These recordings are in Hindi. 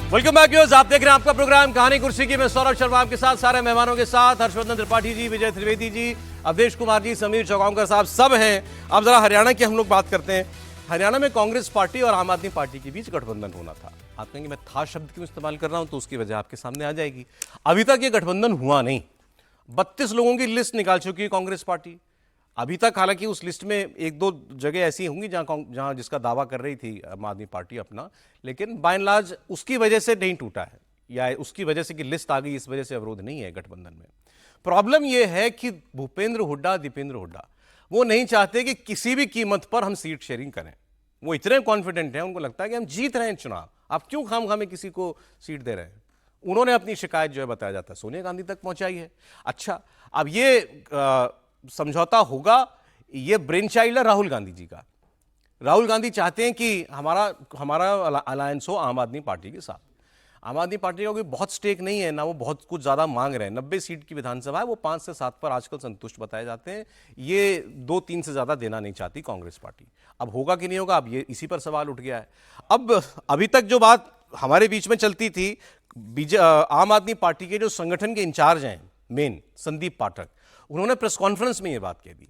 वेलकम बैक व्यूअर्स, आप देख रहे हैं आपका प्रोग्राम कहानी कुर्सी की। मैं सौरभ शर्मा आपके साथ, सारे मेहमानों के साथ हर्षवर्धन त्रिपाठी जी, विजय त्रिवेदी जी, अवधेश कुमार जी, समीर चौगांवकर साहब सब हैं। अब जरा हरियाणा की हम लोग बात करते हैं। हरियाणा में कांग्रेस पार्टी और आम आदमी पार्टी के बीच गठबंधन होना था। आप कहेंगे मैं था शब्द क्यों इस्तेमाल कर रहा हूं, तो उसकी वजह आपके सामने आ जाएगी। अभी तक ये गठबंधन हुआ नहीं। 32 लोगों की लिस्ट निकाल चुकी है कांग्रेस पार्टी। अभी तक हालांकि उस लिस्ट में एक दो जगह ऐसी होंगी जहां जिसका दावा कर रही थी आम आदमी पार्टी अपना, लेकिन बाय एंड लार्ज उसकी वजह से नहीं टूटा है, या उसकी वजह से कि लिस्ट आ गई इस वजह से अवरोध नहीं है गठबंधन में। प्रॉब्लम यह है कि भूपेंद्र हुड्डा, दीपेंद्र हुड्डा वो नहीं चाहते कि किसी भी कीमत पर हम सीट शेयरिंग करें। वो इतने कॉन्फिडेंट हैं, उनको लगता है कि हम जीत रहे हैं चुनाव, आप क्यों खाम में किसी को सीट दे रहे हैं। उन्होंने अपनी शिकायत जो है बताया जाता है सोनिया गांधी तक पहुंचाई है। अच्छा, अब ये समझौता होगा, ये ब्रेन चाइल्ड है राहुल गांधी जी का। राहुल गांधी चाहते हैं कि हमारा अलायंस हो आम आदमी पार्टी के साथ। आम आदमी पार्टी का कोई बहुत स्टेक नहीं है ना, वो बहुत कुछ ज्यादा मांग रहे हैं। 90 सीट की विधानसभा है, वो 5 से 7 पर आजकल संतुष्ट बताए जाते हैं। ये 2-3 से ज्यादा देना नहीं चाहती कांग्रेस पार्टी। अब होगा कि नहीं होगा, अब ये इसी पर सवाल उठ गया है। अब अभी तक जो बात हमारे बीच में चलती थी, आम आदमी पार्टी के जो संगठन के इंचार्ज हैं मेन, संदीप पाठक, उन्होंने प्रेस कॉन्फ्रेंस में ये बात कह दी।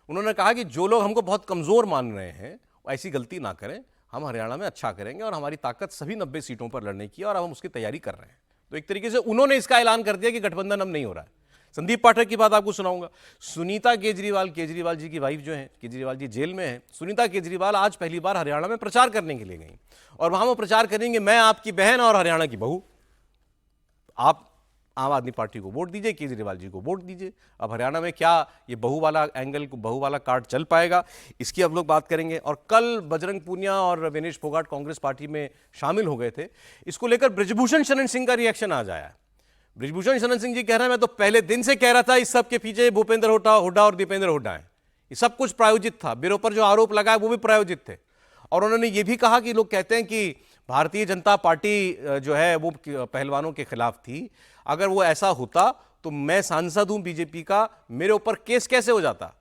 उन्होंने कहा कि जो लोग हमको बहुत कमजोर मान रहे हैं ऐसी गलती ना करें, हम हरियाणा में अच्छा करेंगे और हमारी ताकत सभी 90 सीटों पर लड़ने की, और अब हम उसकी तैयारी कर रहे हैं। तो एक तरीके से उन्होंने इसका ऐलान कर दिया कि गठबंधन अब नहीं हो रहा है। संदीप पाठक की बात आपको सुनाऊंगा। सुनीता केजरीवाल जी की वाइफ जो है, केजरीवाल जी जेल में है, सुनीता केजरीवाल आज पहली बार हरियाणा में प्रचार करने के लिए गई, और वहां वो प्रचार करेंगे मैं आपकी बहन और हरियाणा की बहू। आप आम आदमी पार्टी को वोट दीजिए, केजरीवाल जी को वोट दीजिए। अब हरियाणा में क्या ये बहू वाला एंगल, बहू वाला कार्ड चल पाएगा, इसकी अब लोग बात करेंगे। और कल बजरंग पूनिया और विनेश फोगाट कांग्रेस पार्टी में शामिल हो गए थे। इसको लेकर बृजभूषण शरण सिंह का रिएक्शन आज आया। बृजभूषण शरण सिंह जी कह रहे हैं मैं तो पहले दिन से कह रहा था इस सब के पीछे भूपेंद्र हुड्डा और दीपेंद्र हुड्डा है, ये सब कुछ प्रायोजित था। बिरो पर जो आरोप लगाए वो भी प्रायोजित थे। और उन्होंने ये भी कहा कि लोग कहते हैं कि भारतीय जनता पार्टी जो है वो पहलवानों के खिलाफ थी। अगर वो ऐसा होता तो मैं सांसद हूं बीजेपी का, मेरे ऊपर केस कैसे हो जाता,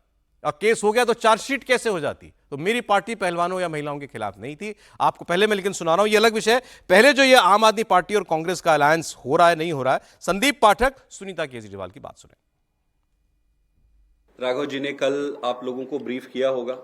और केस हो गया तो चार्जशीट कैसे हो जाती। तो मेरी पार्टी पहलवानों या महिलाओं के खिलाफ नहीं थी। आपको पहले मैं लेकिन सुना रहा हूं, ये अलग विषय है। पहले जो ये आम आदमी पार्टी और कांग्रेस का अलायंस हो रहा है नहीं हो रहा है, संदीप पाठक, सुनीता केजरीवाल की बात सुने। राघव जी ने कल आप लोगों को ब्रीफ किया होगा,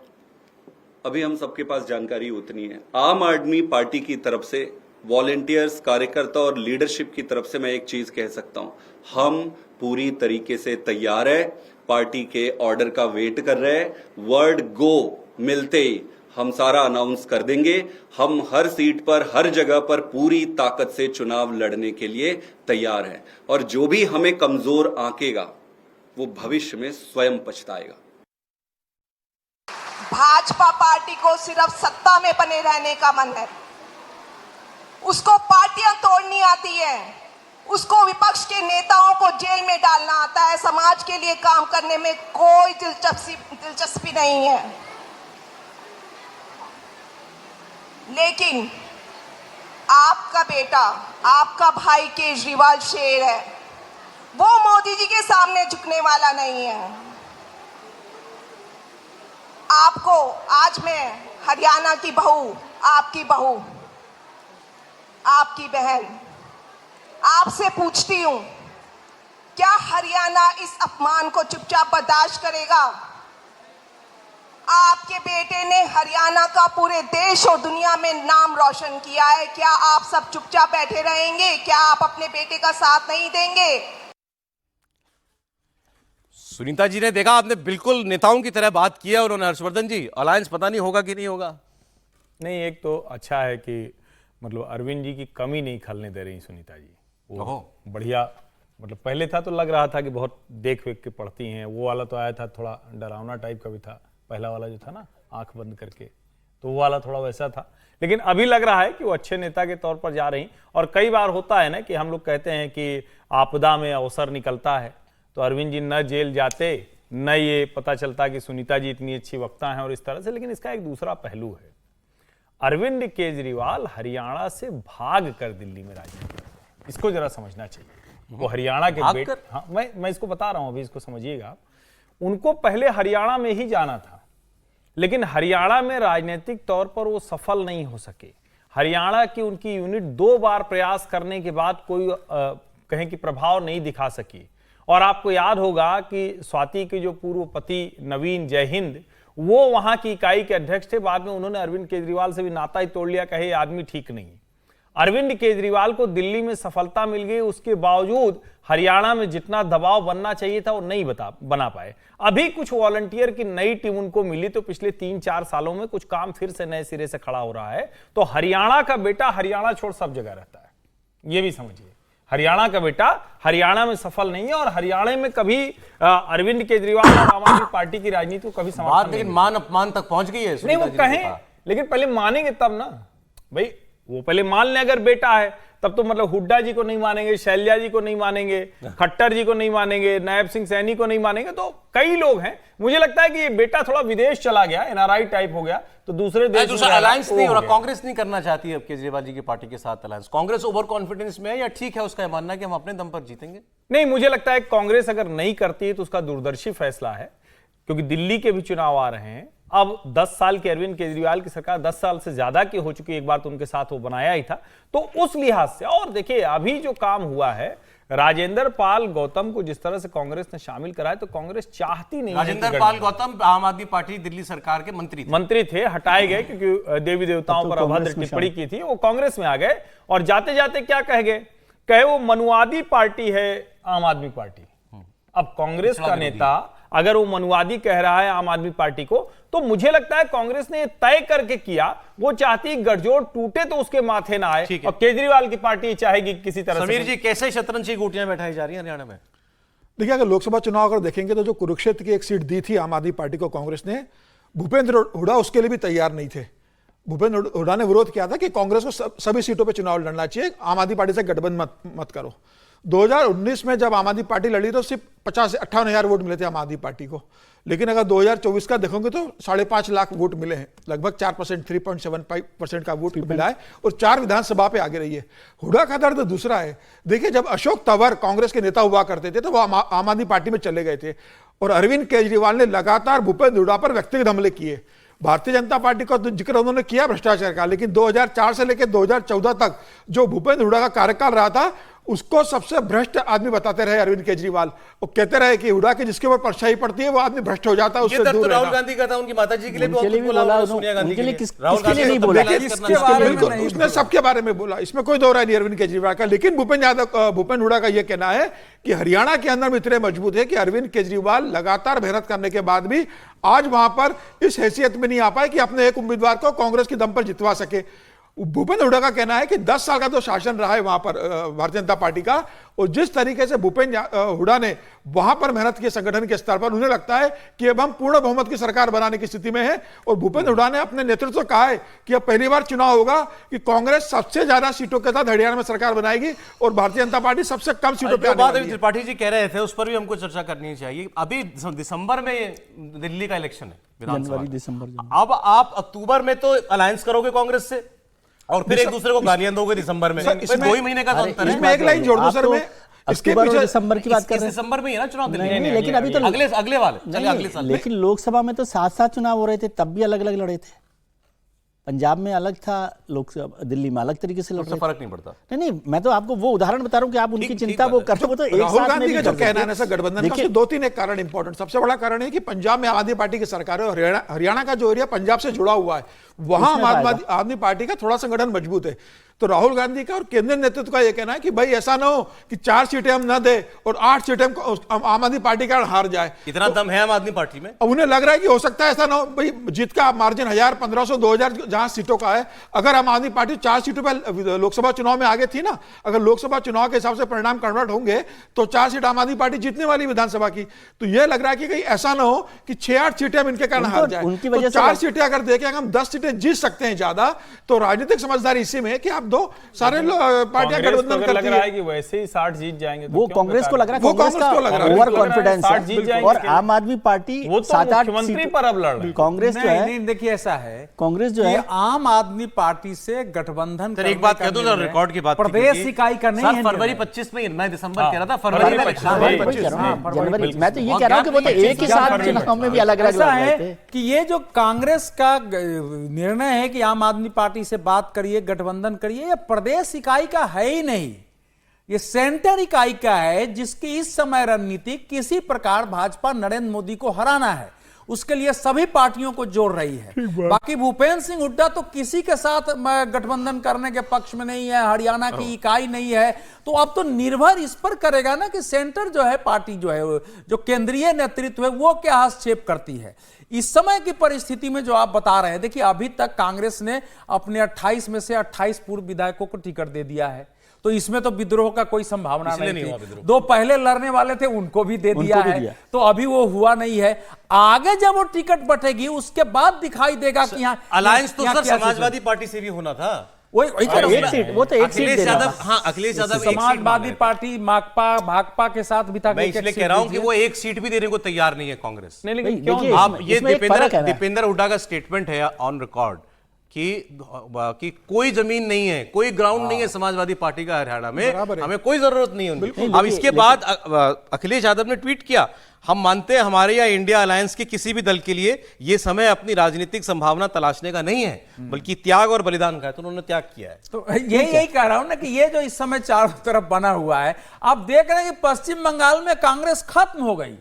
अभी हम सबके पास जानकारी उतनी है। आम आदमी पार्टी की तरफ से, वॉलेंटियर्स, कार्यकर्ता और लीडरशिप की तरफ से मैं एक चीज कह सकता हूं, हम पूरी तरीके से तैयार है, पार्टी के ऑर्डर का वेट कर रहे हैं। वर्ड गो मिलते ही हम सारा अनाउंस कर देंगे। हम हर सीट पर, हर जगह पर पूरी ताकत से चुनाव लड़ने के लिए तैयार हैं, और जो भी हमें कमजोर आंकेगा वो भविष्य में स्वयं पछताएगा। भाजपा पार्टी को सिर्फ सत्ता में बने रहने का मन है, उसको पार्टियां तोड़नी आती है, उसको विपक्ष के नेताओं को जेल में डालना आता है, समाज के लिए काम करने में कोई दिलचस्पी नहीं है। लेकिन आपका बेटा, आपका भाई केजरीवाल शेर है, वो मोदी जी के सामने झुकने वाला नहीं है। आपको आज मैं हरियाणा की बहू, आपकी बहू, आपकी बहन, आपसे पूछती हूं, क्या हरियाणा इस अपमान को चुपचाप बर्दाश्त करेगा? आपके बेटे ने हरियाणा का पूरे देश और दुनिया में नाम रोशन किया है, क्या आप सब चुपचाप बैठे रहेंगे? क्या आप अपने बेटे का साथ नहीं देंगे? सुनीता जी ने देखा, आपने बिल्कुल नेताओं की तरह बात किया। उन्होंने हर्षवर्धन जी, अलायंस पता नहीं होगा कि नहीं होगा। नहीं, एक तो अच्छा है कि मतलब अरविंद जी की कमी नहीं खलने दे रही सुनीता जी, वो बढ़िया। मतलब पहले था तो लग रहा था कि बहुत देख वेख के पढ़ती हैं, वो वाला तो आया था, थोड़ा डरावना टाइप का भी था पहला वाला जो था ना, आंख बंद करके, तो वो वाला थोड़ा वैसा था। लेकिन अभी लग रहा है कि वो अच्छे नेता के तौर पर जा रही। और कई बार होता है ना कि हम लोग कहते हैं कि आपदा में अवसर निकलता है, तो अरविंद जी न जेल जाते, न ये पता चलता कि सुनीता जी इतनी अच्छी वक्ता हैं और इस तरह से। लेकिन इसका एक दूसरा पहलू है, अरविंद केजरीवाल हरियाणा से भाग कर दिल्ली में राजनीति, इसको जरा समझना चाहिए। वो हरियाणा के बेटे, हाँ मैं इसको बता रहा हूं, अभी इसको समझिएगा। उनको पहले हरियाणा में ही जाना था, लेकिन हरियाणा में राजनीतिक तौर पर वो सफल नहीं हो सके। हरियाणा की उनकी यूनिट 2 बार प्रयास करने के बाद कोई कहें कि प्रभाव नहीं दिखा सकी। और आपको याद होगा कि स्वाति के जो पूर्व पति नवीन जय हिंद, वो वहां की इकाई के अध्यक्ष थे। बाद में उन्होंने अरविंद केजरीवाल से भी नाता ही तोड़ लिया, कहे ये आदमी ठीक नहीं। अरविंद केजरीवाल को दिल्ली में सफलता मिल गई, उसके बावजूद हरियाणा में जितना दबाव बनना चाहिए था वो नहीं बना पाए। अभी कुछ वॉलंटियर की नई टीम उनको मिली तो पिछले 3-4 सालों में कुछ काम फिर से नए सिरे से खड़ा हो रहा है। तो हरियाणा का बेटा हरियाणा छोड़ सब जगह रहता है, ये भी समझिए। हरियाणा का बेटा हरियाणा में सफल नहीं है और हरियाणा में कभी अरविंद केजरीवाल और आम आदमी पार्टी की राजनीति को कभी समर्थन लेकिन मान अपमान तक पहुंच गई है। नहीं, वो कहें लेकिन पहले मानेंगे तब ना भाई। वो पहले मान ले अगर बेटा है तब तो मतलब हुड्डा जी को नहीं मानेंगे, शैलजा जी को नहीं मानेंगे, खट्टर जी को नहीं मानेंगे, नायब सिंह सैनी को नहीं मानेंगे। तो कई लोग हैं। मुझे लगता है कि ये बेटा थोड़ा विदेश चला गया, एनआरआई टाइप हो गया, तो दूसरे देश में अलायंस नहीं हो रहा। कांग्रेस नहीं करना चाहती है अब केजरीवाल जी की पार्टी के साथ अलायंस। कांग्रेस ओवर कॉन्फिडेंस में है या ठीक है उसका मानना कि हम अपने दम पर जीतेंगे? नहीं, मुझे लगता है कांग्रेस अगर नहीं करती है तो उसका दूरदर्शी फैसला है, क्योंकि दिल्ली के भी चुनाव आ रहे हैं। अब 10 साल के अरविंद केजरीवाल की सरकार 10 साल से ज्यादा की हो चुकी है, एक बार तो उनके साथ वो बनाया ही था। तो उस लिहाज से, और देखिए अभी जो काम हुआ है, राजेंद्र पाल गौतम को जिस तरह से कांग्रेस ने शामिल कराया, तो कांग्रेस चाहती नहीं। राजेंद्र पाल गौतम आम आदमी पार्टी दिल्ली सरकार के मंत्री थे, हटाए गए क्योंकि देवी देवताओं पर अभद्र टिप्पणी की थी। वो कांग्रेस में आ गए और जाते जाते क्या कह गए, कहे वो मनुवादी पार्टी है आम आदमी पार्टी। अब कांग्रेस का नेता अगर वो मनुवादी कह रहा है आम आदमी पार्टी को, तो मुझे लगता है कांग्रेस ने तय करके किया, वो चाहती गठजोड़ टूटे तो उसके माथे ना आए। और केजरीवाल की पार्टी चाहेगी किसी तरह। समीर जी, कैसे शतरंज की गोटियां बैठाई जा रही है हरियाणा में? देखिए, अगर लोकसभा चुनाव अगर देखेंगे तो जो कुरुक्षेत्र की एक सीट दी थी आम आदमी पार्टी को कांग्रेस ने, भूपेंद्र हुड्डा उसके लिए भी तैयार नहीं थे। भूपेंद्र हुड्डा ने विरोध किया था कि कांग्रेस को सभी सीटों पर चुनाव लड़ना चाहिए, आम आदमी पार्टी से गठबंधन मत करो। 2019 में जब आम आदमी पार्टी लड़ी तो सिर्फ 50 से 58 हजार वोट मिले थे आम आदमी पार्टी को। लेकिन अगर 2024 का देखोगे तो 5.5 लाख वोट मिले हैं, लगभग 4%, 3.75% का वोट मिला है और 4 विधानसभा पे आगे रही है। हुड्डा का दर्द दूसरा है। देखिए, जब अशोक तंवर कांग्रेस के नेता हुआ करते थे तो वो आम आदमी पार्टी में चले गए थे और अरविंद केजरीवाल ने लगातार भूपेंद्र हुड्डा पर व्यक्तिगत हमले किए। भारतीय जनता पार्टी का तो जिक्र उन्होंने किया भ्रष्टाचार का, लेकिन 2004 से लेकर 2014 तक जो भूपेंद्र हुड्डा का कार्यकाल रहा था, उसको सबसे भ्रष्ट आदमी बताते रहे अरविंद केजरीवाल। वो कहते रहे कि हुड्डा के जिसके ऊपर परछाई पड़ती है वो आदमी भ्रष्ट हो जाता है, उससे दूर रहना। राहुल गांधी का था, उनकी माताजी के लिए भी बोला, सोनिया गांधी के लिए। राहुल गांधी नहीं बोला, उसने सबके बारे में बोला, इसमें कोई दो राय नहीं अरविंद केजरीवाल का। लेकिन भूपेंद्र हुड्डा का यह कहना है कि हरियाणा के अंदर में इतने मजबूत है कि अरविंद केजरीवाल लगातार मेहनत करने के बाद भी आज वहां पर इस हैसियत में नहीं आ पाए कि अपने एक उम्मीदवार को कांग्रेस की दम पर जितवा सके। भूपेंद्र हुड्डा का कहना है कि 10 साल का तो शासन रहा है वहां पर भारतीय जनता पार्टी का, और जिस तरीके से भूपेंद्र हुड्डा ने वहां पर मेहनत की संगठन के स्तर पर, उन्हें लगता है कि अब हम पूर्ण बहुमत की सरकार बनाने की स्थिति में है। और भूपेंद्र हुड्डा ने अपने नेतृत्व से कहा है कि अब पहली बार चुनाव होगा कि कांग्रेस सबसे ज्यादा सीटों के साथ हरियाणा में सरकार बनाएगी और भारतीय जनता पार्टी सबसे कम सीटों पर। त्रिपाठी जी कह रहे थे, उस पर भी हमको चर्चा करनी चाहिए। अभी दिसंबर में दिल्ली का इलेक्शन है, विधानसभा दिसंबर। अब आप अक्टूबर में तो अलायंस करोगे कांग्रेस से और फिर एक दूसरे को गालियां दोगे दिसंबर में। 2 ही महीने का तो अंतर है। इसमें एक लाइन जोड़ दो सर, मैं इसके पीछे दिसंबर की बात कर रहे हैं। दिसंबर में ही है ना चुनाव दिल्ली में। लेकिन अभी तो अगले वाले चलिए अगले साल। लेकिन लोकसभा में तो साथ चुनाव हो रहे थे, तब भी अलग अलग लड़े थे। पंजाब में अलग था, लोकसभा दिल्ली में अलग तरीके से लड़ रहे थे। फर्क नहीं पड़ता। नहीं, मैं तो आपको वो उदाहरण बता रहा हूँ कि आप उनकी चिंता वो करते हो। तो राहुल गांधी का जो कहना है ना सर गठबंधन का, 2-3 एक कारण इंपॉर्टेंट। सबसे बड़ा कारण है कि पंजाब में आम आदमी पार्टी की सरकार है, हरियाणा का जो एरिया पंजाब से जुड़ा हुआ है, वहां आम आदमी पार्टी का थोड़ा संगठन मजबूत है। तो राहुल गांधी का और केंद्रीय नेतृत्व का यह कहना है कि भाई ऐसा ना हो कि 4 सीटें हम न दे और 8 सीटें आम आदमी पार्टी का हार जाए। इतना दम है आम आदमी पार्टी में? उन्हें लग रहा है कि हो सकता है ऐसा ना हो, भाई जीत का मार्जिन 1000, 1500, 2000 जहां सीटों का है, अगर आम आदमी पार्टी 4 सीटों पर लोकसभा चुनाव में आगे थी ना, अगर लोकसभा चुनाव के हिसाब से परिणाम कन्वर्ट होंगे तो 4 सीट आम आदमी पार्टी जीतने वाली विधानसभा की। तो यह लग रहा है कि कहीं ऐसा ना हो कि 6-8 सीटें हम इनके कारण हार जाए। उनकी वजह से 4 सीटें अगर देखें, हम 10 सीटें जीत सकते हैं ज्यादा, तो राजनीतिक समझदारी इसी में है कि आप 2 सारे पार्टियां गठबंधन करती लग रहा है कि वैसे ही 60 जीत जाएंगे। वो कांग्रेस को लग रहा है, कांग्रेस का ओवर कॉन्फिडेंस है। और आम आदमी पार्टी 7-8 मंत्री पर अब लड़ रही है। कांग्रेस जो है, नहीं देखिए ऐसा है, कांग्रेस जो है आम आदमी पार्टी से गठबंधन। एक बात कह दूं, रिकॉर्ड की बात, प्रदेश इकाई का नहीं है। फरवरी 25 में, मैं दिसंबर कह रहा था, फरवरी 25। मैं तो ये कह रहा हूँ कि वो तो एक ही साथ चुनाव में भी अलग अलग है कि ये जो कांग्रेस का निर्णय है कि आम आदमी पार्टी से बात करिए, गठबंधन करिए, ये प्रदेश इकाई का है ही नहीं, ये सेंटर इकाई का है, जिसकी इस समय रणनीति किसी प्रकार भाजपा नरेंद्र मोदी को हराना है, उसके लिए सभी पार्टियों को जोड़ रही है। बाकी भूपेंद्र सिंह हुड्डा तो किसी के साथ गठबंधन करने के पक्ष में नहीं है, हरियाणा की इकाई नहीं है, तो अब तो निर्भर इस पर करेगा ना कि सेंटर जो है, पार्टी जो है, जो केंद्रीय नेतृत्व है, वो क्या हस्तक्षेप करती है। इस समय की परिस्थिति में जो आप बता रहे हैं, देखिए अभी तक कांग्रेस ने अपने 28 में से 28 पूर्व विधायकों को टिकट दे दिया है, तो इसमें तो विद्रोह का कोई संभावना नहीं थी। दो पहले लड़ने वाले थे उनको भी दे दिया है, तो अभी वो हुआ नहीं है। आगे जब वो टिकट बटेगी उसके बाद दिखाई देगा कि यहाँ अलायंस तो सर समाजवादी पार्टी से भी होना था। एक सीट, वो तो एक सीट दे रहा है। हाँ, अखिलेश यादव समाजवादी पार्टी माकपा भाकपा के साथ भी था। मैं इसलिए कह रहा हूं कि वो एक सीट भी देने को तैयार नहीं है कांग्रेस। नहीं, लेकिन क्यों? आप ये दीपेंद्र हुड्डा का स्टेटमेंट है ऑन रिकॉर्ड कि कोई जमीन नहीं है, कोई ग्राउंड नहीं है समाजवादी पार्टी का हरियाणा में, हमें कोई जरूरत नहीं है उनकी। अब इसके बाद अखिलेश यादव ने ट्वीट किया, हम मानते हैं हमारे या इंडिया अलायंस के किसी भी दल के लिए ये समय अपनी राजनीतिक संभावना तलाशने का नहीं है, बल्कि त्याग और बलिदान का है। तो उन्होंने त्याग किया है। तो यही कह रहा हूं ना कि ये जो इस समय चारों तरफ बना हुआ है, आप देख रहे हैं कि पश्चिम बंगाल में कांग्रेस खत्म हो गई,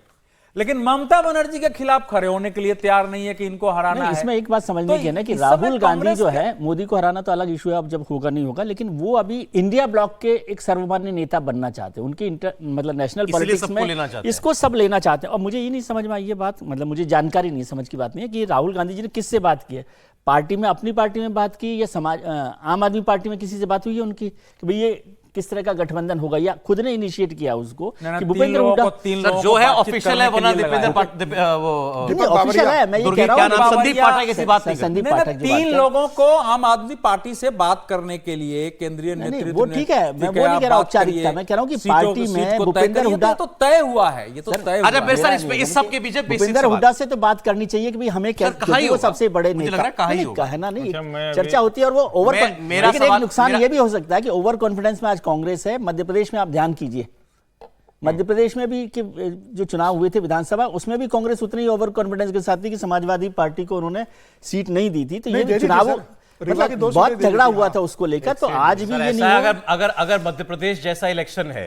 लेकिन ममता बनर्जी के खिलाफ खड़े होने के लिए तैयार नहीं है कि इनको हराना है। इसमें एक बात समझने की है ना कि राहुल गांधी जो है, मोदी को हराना तो अलग इशू है, अब जब होगा नहीं होगा, लेकिन वो अभी इंडिया ब्लॉक के एक सर्वमान्य नेता बनना चाहते हैं। उनकी मतलब नेशनल पॉलिटिक्स में इसको सब लेना चाहते हैं। और मुझे ये नहीं समझ में आई ये बात, मतलब मुझे जानकारी नहीं, समझ की बात नहीं है कि राहुल गांधी जी ने किससे बात की है। पार्टी में, अपनी पार्टी में बात की या समाज आम आदमी पार्टी में किसी से बात हुई है उनकी कि भाई ये किस तरह का गठबंधन होगा, या खुद ने इनिशिएट किया उसको कि भूपेंद्र हुड्डा जो है ऑफिशियल है, वरना दीपेंद्र ऑफिशियल है। मैं ये कह रहा हूं संदीप पाठक ऐसी बात नहीं, संदीप पाठक तीन लोगों को आम आदमी पार्टी से बात करने के लिए केंद्रीय नेतृत्व, वो ठीक है, मैं वो नहीं कह रहा औपचारिकता, मैं कह रहा हूं कि पार्टी में भूपेंद्र हुड्डा तो तय हुआ है, ये तो तय हुआ है। इस सब के पीछे भूपेंद्र हुड्डा से तो बात करनी चाहिए कि भाई हमें क्या, वो सबसे बड़े नेता है ना, नहीं चर्चा होती है और वो ओवर, लेकिन एक नुकसान ये भी हो सकता है कि ओवर कॉन्फिडेंस में आज कांग्रेस है। मध्य प्रदेश में आप ध्यान कीजिए, मध्य प्रदेश में भी कि जो चुनाव हुए थे विधानसभा, उसमें भी कांग्रेस उतनी ओवर कॉन्फिडेंस के साथ थी कि समाजवादी पार्टी को उन्होंने सीट नहीं दी थी। तो ये चुनाव मतलब बहुत झगड़ा हुआ था उसको लेकर। तो आज भी ये नहीं, अगर मध्य प्रदेश जैसा इलेक्शन है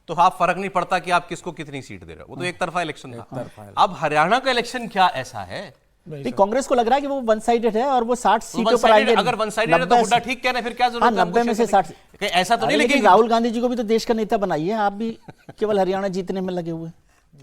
तो आप फर्क नहीं पड़ता कि आप किसको कितनी सीट दे रहे हो, वो तो एक तरफा इलेक्शन था। अब हरियाणा का इलेक्शन क्या ऐसा है, कांग्रेस को लग रहा है कि वो वन साइडेड है और वो 60 सीटों पर आएंगे। अगर वन साइडेड है तो हुड्डा ठीक कह रहे हैं, फिर क्या जरूरत है 90 में से 60, ऐसा तो नहीं। लेकिन राहुल गांधी जी को भी तो देश का नेता बनाइए, आप भी केवल हरियाणा जीतने में लगे हुए।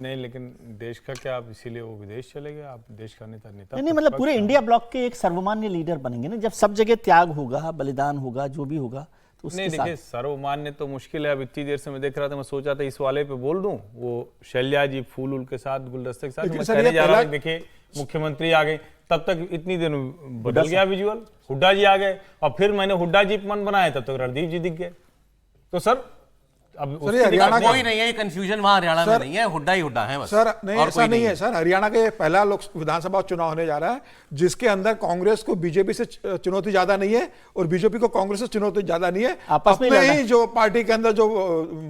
नहीं, लेकिन देश का क्या, आप इसीलिए वो विदेश चले गए, आप देश का नेता नहीं, मतलब पूरे इंडिया ब्लॉक के एक सर्वमान्य लीडर बनेंगे ना, जब सब जगह त्याग होगा, बलिदान होगा, जो भी होगा। तो नहीं, देखिए सर्वमान्य तो मुश्किल है। अब इतनी देर से मैं देख रहा था, मैं सोचा था इस वाले पे बोल दूं, वो शैलजा जी फूल उल के साथ, गुलदस्ते के साथ, मैं कहने जा रहा हूं देखिए मुख्यमंत्री आ गए, तब तक इतनी देर बदल गया विजुअल, हुड्डा जी आ गए, और फिर मैंने हुड्डा जी मन बनाया, तब तक रणदीप जी दिख गए। तो सर अब हरियाणा कोई नहीं है, कंफ्यूजन वहां हरियाणा में नहीं है, हुड्डा ही हुड्डा है बस। सर नहीं, ऐसा नहीं है सर। हरियाणा के पहला विधानसभा चुनाव होने जा रहा है जिसके अंदर कांग्रेस को बीजेपी से चुनौती ज्यादा नहीं है और बीजेपी को कांग्रेस से चुनौती ज्यादा नहीं है। आपस में ही जो पार्टी के अंदर जो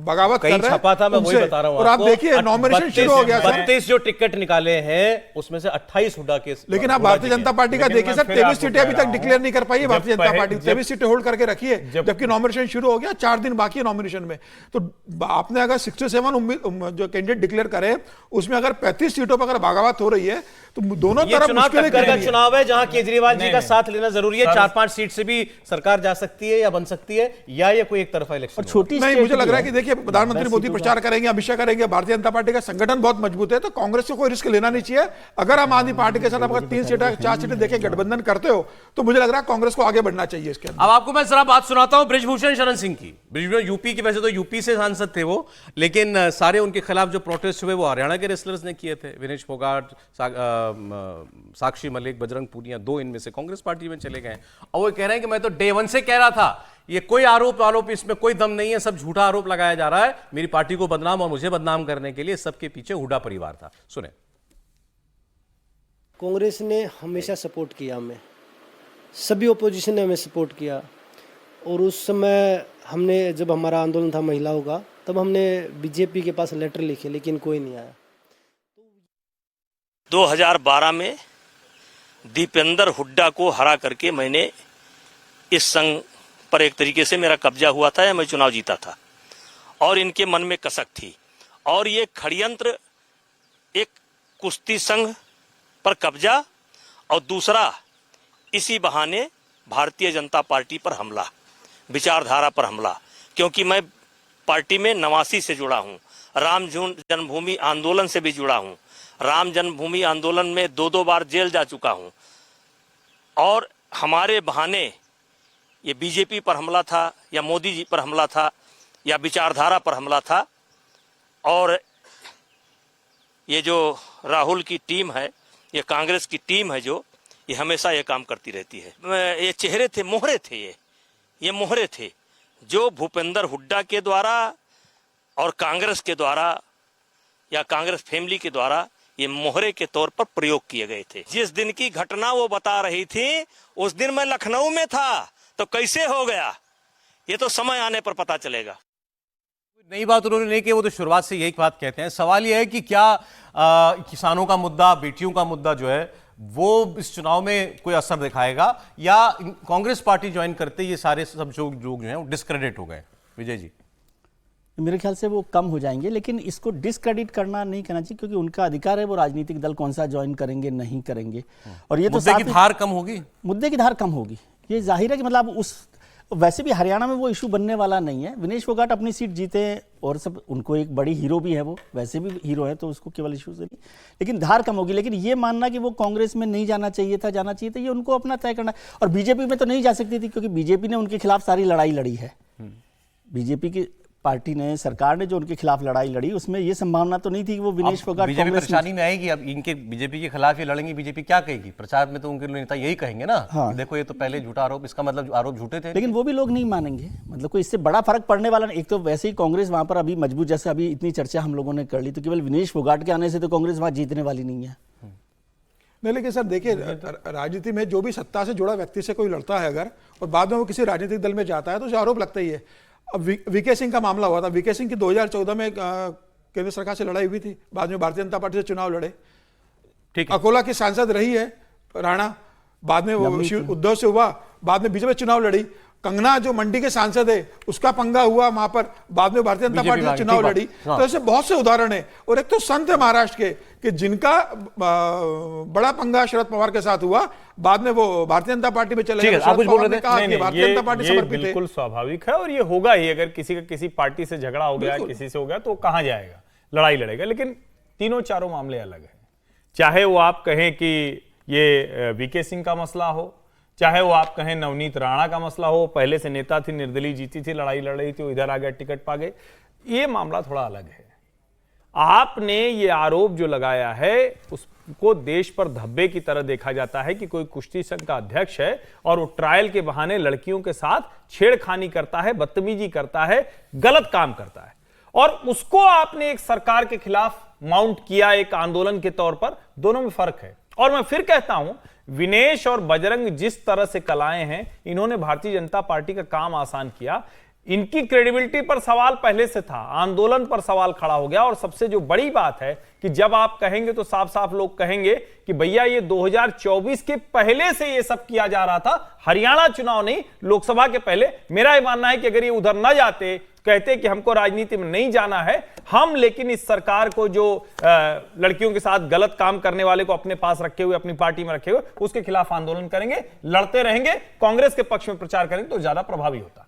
बगावत कर रहे छपा था, मैं वही बता रहा हूं। और आप देखिए नॉमिनेशन शुरू हो गया। 32 जो टिकट निकाले हैं उसमें से 28 हुड्डा के। लेकिन आप भारतीय जनता पार्टी का देखिए सर, 23 सीटें अभी तक डिक्लेयर नहीं कर पाई है भारतीय जनता पार्टी। 23 सीटें होल्ड करके रखी है, जबकि नॉमिनेशन शुरू हो गया, 4 दिन बाकी है नॉमिनेशन में। तो आपने अगर 67 जो कैंडिडेट डिक्लेयर करे, उसमें अगर 35 सीटों पर अगर बगावत हो रही है तो दोनों तरफ मुश्किलें का चुनाव है, जहां केजरीवाल जी का साथ लेना जरूरी है। 4-5 सीट से भी सरकार जा सकती है या बन सकती है, या ये कोई एक तरफा इलेक्शन छोटी नहीं। मुझे लग रहा है कि देखिए प्रधानमंत्री मोदी प्रचार करेंगे, अमित शाह करेंगे, भारतीय जनता पार्टी का संगठन बहुत मजबूत है, तो कांग्रेस को कोई रिस्क लेना नहीं चाहिए। अगर आम आदमी पार्टी के साथ अगर 3 सीटें 4 सीटें देखे गठबंधन करते हो, तो मुझे लग रहा है कांग्रेस को आगे बढ़ना चाहिए इसके अंदर। अब आपको मैं जरा बात सुनाता हूं ब्रिजभूषण शरण सिंह की। ब्रिजभूषण यूपी की, वैसे तो यूपी से सांसद थे वो, लेकिन सारे उनके खिलाफ जो प्रोटेस्ट हुए वो हरियाणा के रेसलर्स ने किए थे। विनेश फोगाट, साक्षी मलिक, बजरंग पूनिया, 2 इनमें से कांग्रेस पार्टी में चले गए। और वो कह रहे हैं कि मैं तो डे 1 से कह रहा था, ये कोई आरोप इसमें कोई दम नहीं है, सब झूठा आरोप लगाया जा रहा है। मेरी पार्टी को बदनाम और मुझे बदनाम करने के लिए सबके पीछे हुड्डा परिवार था। सुने। कांग्रेस ने हमेशा सपोर्ट किया हमें, सभी ओपोजिशन ने हमें सपोर्ट किया। और उस समय हमने, जब हमारा आंदोलन था महिलाओं का, तब हमने बीजेपी के पास लेटर लिखे, लेकिन कोई नहीं आया। 2012 में दीपेंद्र हुड्डा को हरा करके मैंने इस संघ पर एक तरीके से मेरा कब्जा हुआ था या मैं चुनाव जीता था, और इनके मन में कसक थी, और ये षड्यंत्र, एक कुश्ती संघ पर कब्जा और दूसरा इसी बहाने भारतीय जनता पार्टी पर हमला, विचारधारा पर हमला, क्योंकि मैं पार्टी में 89 से जुड़ा हूं, राम जन्मभूमि आंदोलन से भी जुड़ा हूं, राम जन्मभूमि आंदोलन में 2-2 बार जेल जा चुका हूं, और हमारे बहाने ये बीजेपी पर हमला था या मोदी जी पर हमला था या विचारधारा पर हमला था। और ये जो राहुल की टीम है, ये कांग्रेस की टीम है, जो ये हमेशा ये काम करती रहती है। ये चेहरे थे, मोहरे थे, ये मोहरे थे जो भूपेंद्र हुड्डा के द्वारा और कांग्रेस के द्वारा या कांग्रेस फैमिली के द्वारा ये मोहरे के तौर पर प्रयोग किए गए थे। जिस दिन की घटना वो बता रही थी उस दिन मैं लखनऊ में था, तो कैसे हो गया ये तो समय आने पर पता चलेगा। नई बात उन्होंने नहीं की, वो तो शुरुआत से यही बात कहते हैं। सवाल यह है कि क्या किसानों का मुद्दा, बेटियों का मुद्दा जो है वो इस चुनाव में कोई असर दिखाएगा, या कांग्रेस पार्टी ज्वाइन करते ये सारे सब लोग जो हैं वो डिस्क्रेडिट हो गए? विजय जी, मेरे ख्याल से वो कम हो जाएंगे, लेकिन इसको डिस्क्रेडिट करना नहीं करना चाहिए, क्योंकि उनका अधिकार है वो राजनीतिक दल कौन सा ज्वाइन करेंगे नहीं करेंगे। और ये तो मुद्दे की धार कम होगी, मुद्दे की धार कम होगी, ये जाहिर है कि मतलब उस वैसे भी हरियाणा में वो इशू बनने वाला नहीं है। विनेश फोगाट अपनी सीट जीते और सब, उनको एक बड़ी हीरो भी है, वो वैसे भी हीरो है, तो उसको केवल इशू से नहीं, लेकिन धार कम होगी। लेकिन ये मानना कि वो कांग्रेस में नहीं जाना चाहिए था, जाना चाहिए था, ये उनको अपना तय करना है। और बीजेपी में तो नहीं जा सकती थी, क्योंकि बीजेपी ने उनके खिलाफ सारी लड़ाई लड़ी है। बीजेपी की पार्टी ने, सरकार ने जो उनके खिलाफ लड़ाई लड़ी, उसमें ये संभावना तो नहीं थी कि वो विनेश फोगाट बीजेपी परेशानी में आएगी। अब इनके बीजेपी के खिलाफ ये लड़ेंगे, बीजेपी क्या कहेगी? प्रचार में तो उनके नेता यही कहेंगे ना, हाँ। देखो ये तो पहले झूठा आरोप, इसका मतलब आरोप झूठे थे। लेकिन वो भी लोग नहीं मानेंगे, मतलब कोई इससे बड़ा फर्क पड़ने वाला नहीं। एक तो वैसे ही कांग्रेस वहां पर अभी मजबूत, जैसे अभी इतनी चर्चा हम लोगों ने कर ली, तो केवल विनेश फोगाट के आने से तो कांग्रेस वहां जीतने वाली नहीं है। नहीं, लेकिन सर देखिए, राजनीति में जो भी सत्ता से जुड़ा व्यक्ति से कोई लड़ता है अगर, और बाद में वो किसी राजनीतिक दल में जाता है, तो उसे आरोप लगता ही है। अब वीके सिंह का मामला हुआ था, वीके सिंह की 2014 में केंद्र सरकार से लड़ाई हुई थी, बाद में भारतीय जनता पार्टी से चुनाव लड़े, ठीक है। अकोला की सांसद रही है राणा, बाद में वो उद्धव से हुआ, बाद में बीजेपी चुनाव लड़ी। कंगना जो मंडी के सांसद है, उसका पंगा हुआ वहां पर, बाद में भारतीय जनता पार्टी से चुनाव लड़ी। तो ऐसे बहुत से उदाहरण है। और एक तो संत है महाराष्ट्र के कि जिनका बड़ा पंगा शरद पवार के साथ हुआ, बाद में वो भारतीय जनता पार्टी में चले गए। आप कुछ बोल रहे थे? भारतीय जनता पार्टी समर्पित है, बिल्कुल स्वाभाविक है, और ये होगा ही। अगर किसी का किसी पार्टी से झगड़ा हो गया, किसी से हो गया, तो कहां जाएगा, लड़ाई लड़ेगा। लेकिन तीनों चारों मामले अलग हैं। चाहे वो आप कहें कि ये वीके सिंह का मसला हो, चाहे वो आप कहें नवनीत राणा का मसला हो, पहले से नेता थी, निर्दलीय जीती थी, लड़ाई लड़ रही थी, वो इधर आ गया, टिकट पा गए, ये मामला थोड़ा अलग है। आपने ये आरोप जो लगाया है उसको देश पर धब्बे की तरह देखा जाता है कि कोई कुश्ती संघ का अध्यक्ष है और वो ट्रायल के बहाने लड़कियों के साथ छेड़खानी करता है, बदतमीजी करता है, गलत काम करता है, और उसको आपने एक सरकार के खिलाफ माउंट किया एक आंदोलन के तौर पर। दोनों में फर्क है। और मैं फिर कहता हूं, विनेश और बजरंग जिस तरह से कलाए हैं, इन्होंने भारतीय जनता पार्टी का काम आसान किया। इनकी क्रेडिबिलिटी पर सवाल पहले से था, आंदोलन पर सवाल खड़ा हो गया। और सबसे जो बड़ी बात है कि जब आप कहेंगे तो साफ साफ लोग कहेंगे कि भैया ये 2024 के पहले से ये सब किया जा रहा था, हरियाणा चुनाव नहीं, लोकसभा के पहले। मेरा ये मानना है कि अगर ये उधर न जाते, कहते कि हमको राजनीति में नहीं जाना है हम, लेकिन इस सरकार को जो लड़कियों के साथ गलत काम करने वाले को अपने पास रखे हुए, अपनी पार्टी में रखे हुए, उसके खिलाफ आंदोलन करेंगे, लड़ते रहेंगे, कांग्रेस के पक्ष में प्रचार करेंगे, तो ज्यादा प्रभावी होता है।